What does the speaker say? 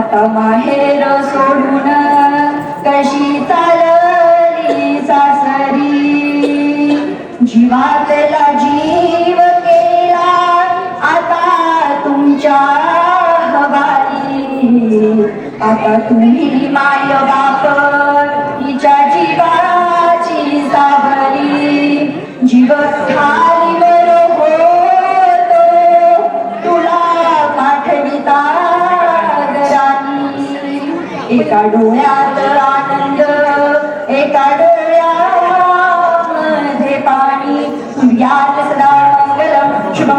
आता माहेर सोडून कशी चालली सासरी, जीवातला जीव केला आता तुमच्या हवाली. आता तुम्ही माय बाप हिच्या जीवाची सावली, जीव खालीवर होतो तुला पाठविता दरानी. एका डोळ्यात आनंद एका डोळ्यामध्ये पाणी, सूर्यात सदा मंगलम शुभ